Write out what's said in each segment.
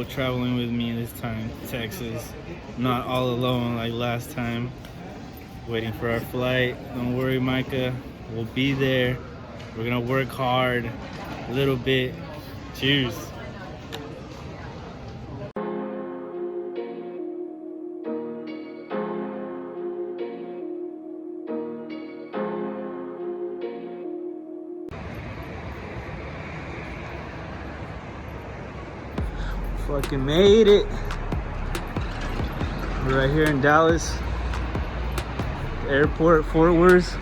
traveling with me this time to Texas. Not all alone like last time. Waiting for our flight. Don't worry, Micah. We'll be there. We're gonna work hard a little bit. Cheers. Fucking made it. We're right here in Dallas. The airport, Fort Worth.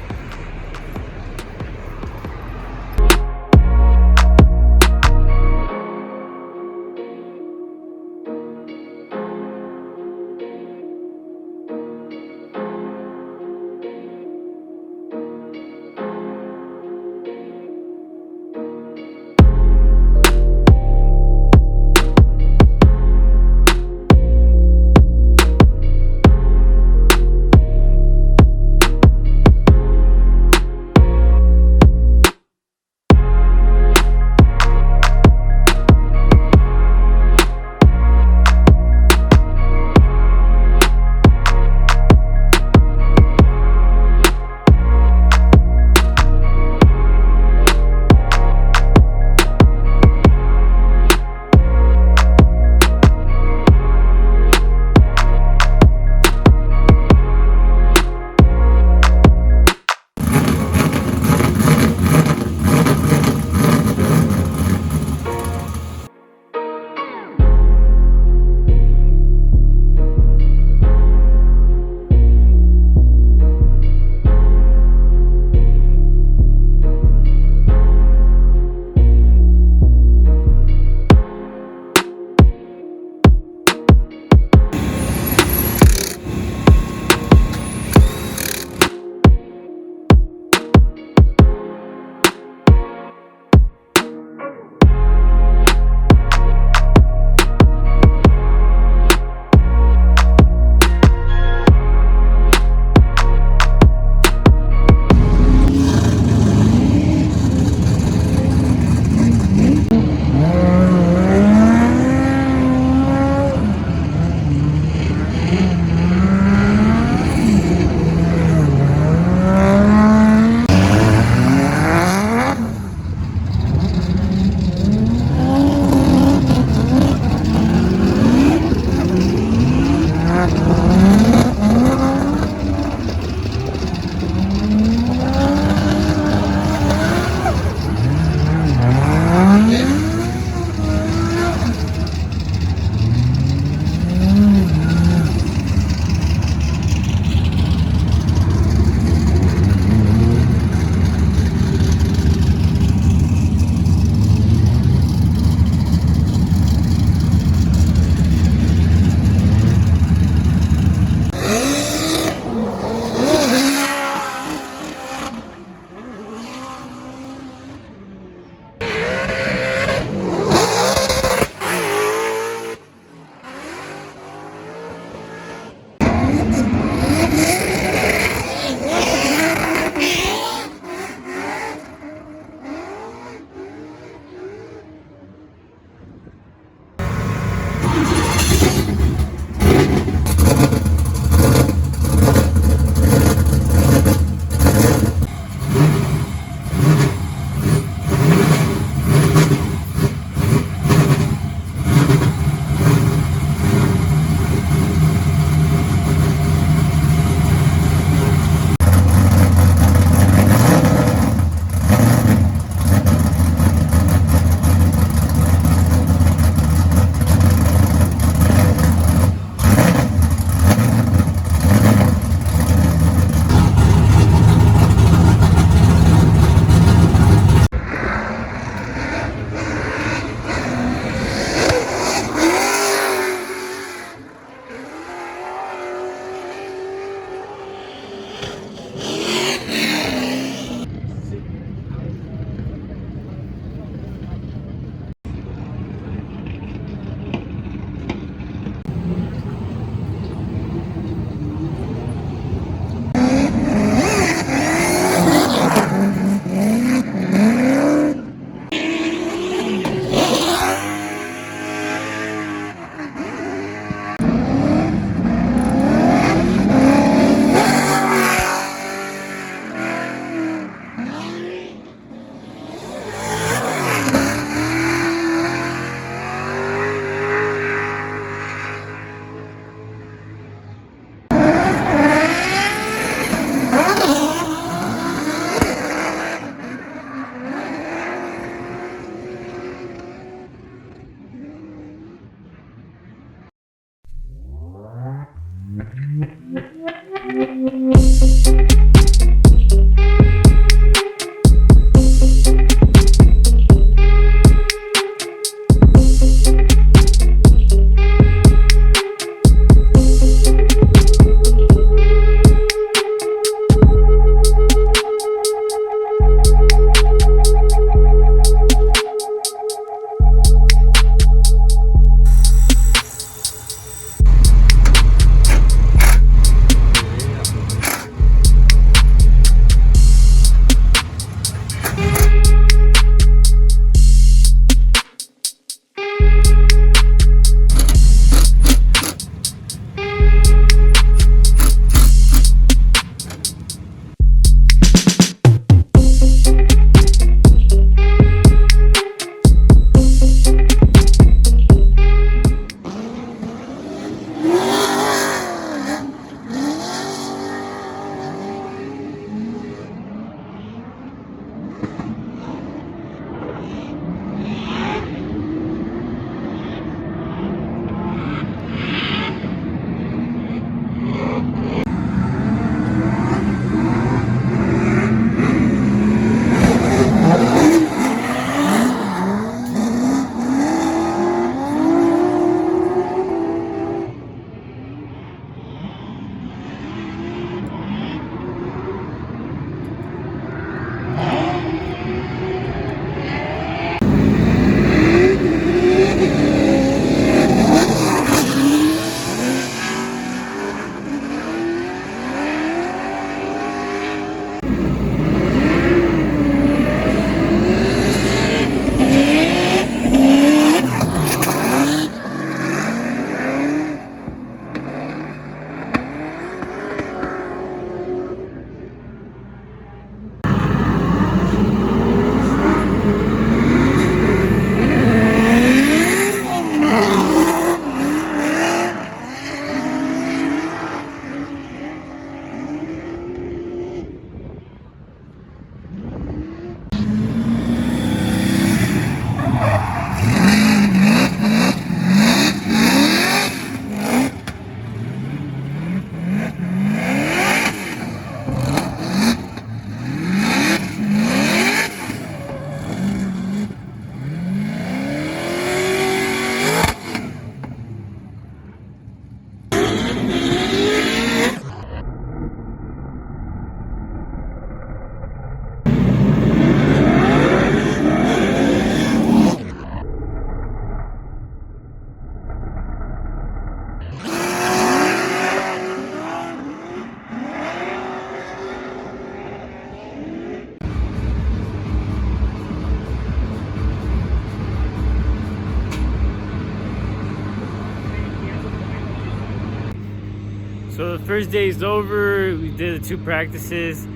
So the first day is over. We did the 2 practices.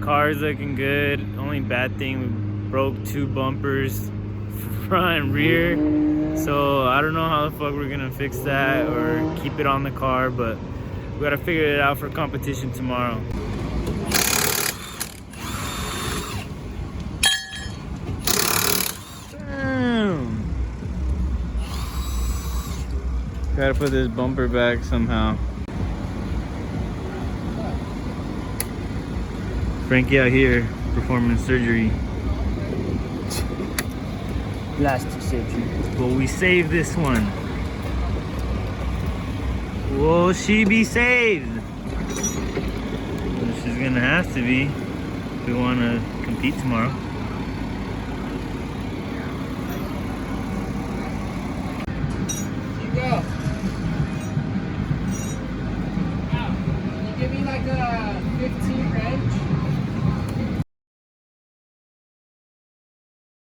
Car's looking good. Only bad thing, we broke 2 bumpers, front and rear. So I don't know how the fuck we're gonna fix that or keep it on the car, but we gotta figure it out for competition tomorrow. Damn. Gotta put this bumper back somehow. Frankie out here performing surgery. Plastic surgery. Will we save this one? Will she be saved? Well, she's gonna have to be if we want to compete tomorrow.